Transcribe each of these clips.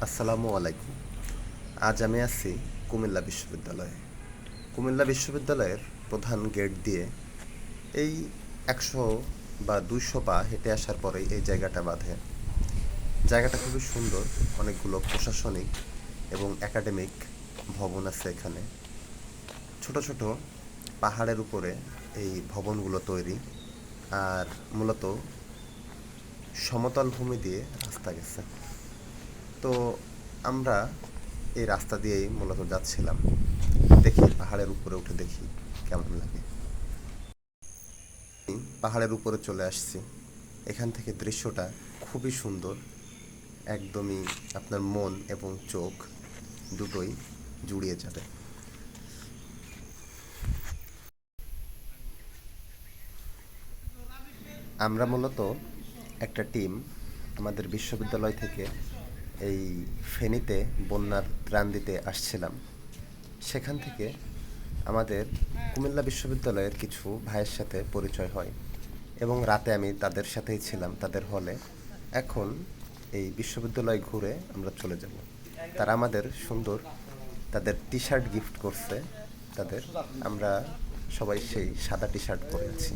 আসসালামু আলাইকুম। আজ আমি আছি কুমিল্লা বিশ্ববিদ্যালয়ে। কুমিল্লা বিশ্ববিদ্যালয়ের প্রধান গেট দিয়ে এই 100 বা 200 পা হেঁটে আসার পরেই এই জায়গাটা বাঁধে। জায়গাটা খুবই সুন্দর, অনেকগুলো প্রশাসনিক এবং একাডেমিক ভবন আছে এখানে। ছোট ছোট পাহাড়ের উপরে এই ভবনগুলো তৈরি, আর মূলত সমতল ভূমি দিয়ে রাস্তা গেছে। তো আমরা এই রাস্তা দিয়েই মূলত যাচ্ছিলাম। দেখি পাহাড়ের উপরে উঠে দেখি কেমন লাগে। পাহাড়ের উপরে চলে আসছি। এখান থেকে দৃশ্যটা খুবই সুন্দর, একদমই আপনার মন এবং চোখ দুটোই জুড়িয়ে যাবে। আমরা মূলত একটা টিম আমাদের বিশ্ববিদ্যালয় থেকে এই ফেনীতে বন্যার ত্রাণ দিতে আসছিলাম। সেখান থেকে আমাদের কুমিল্লা বিশ্ববিদ্যালয়ের কিছু ভাইয়ের সাথে পরিচয় হয় এবং রাতে আমি তাদের সাথেই ছিলাম, তাদের হলে। এখন এই বিশ্ববিদ্যালয় ঘুরে আমরা চলে যাব। তারা আমাদের সুন্দর তাদের টি শার্ট গিফট করছে তাদের। আমরা সবাই সেই সাদা টি শার্ট পরে আছি।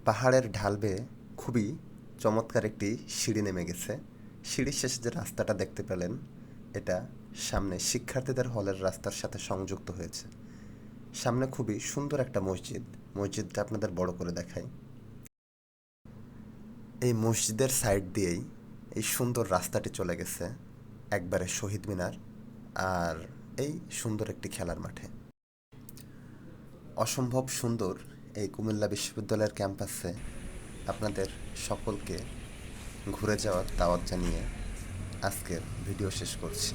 পাহাড়ের ঢাল বেয়ে খুবই চমৎকার একটি সিঁড়ি নেমে গেছে। সিঁড়ির শেষে যে রাস্তাটা দেখতে পেলেন, এটা সামনে শিক্ষার্থীদের হলের রাস্তার সাথে সংযুক্ত হয়েছে। সামনে খুবই সুন্দর একটা মসজিদ। মসজিদটা আপনাদের বড় করে দেখাই। এই মসজিদের সাইড দিয়েই এই সুন্দর রাস্তাটি চলে গেছে একবারে শহীদ মিনার আর এই সুন্দর একটি খেলার মাঠে। অসম্ভব সুন্দর এই কুমিল্লা বিশ্ববিদ্যালয়ের ক্যাম্পাসে আপনাদের সকলকে ঘুরে যাওয়ার দাওয়াত জানিয়ে আজকের ভিডিও শেষ করছি।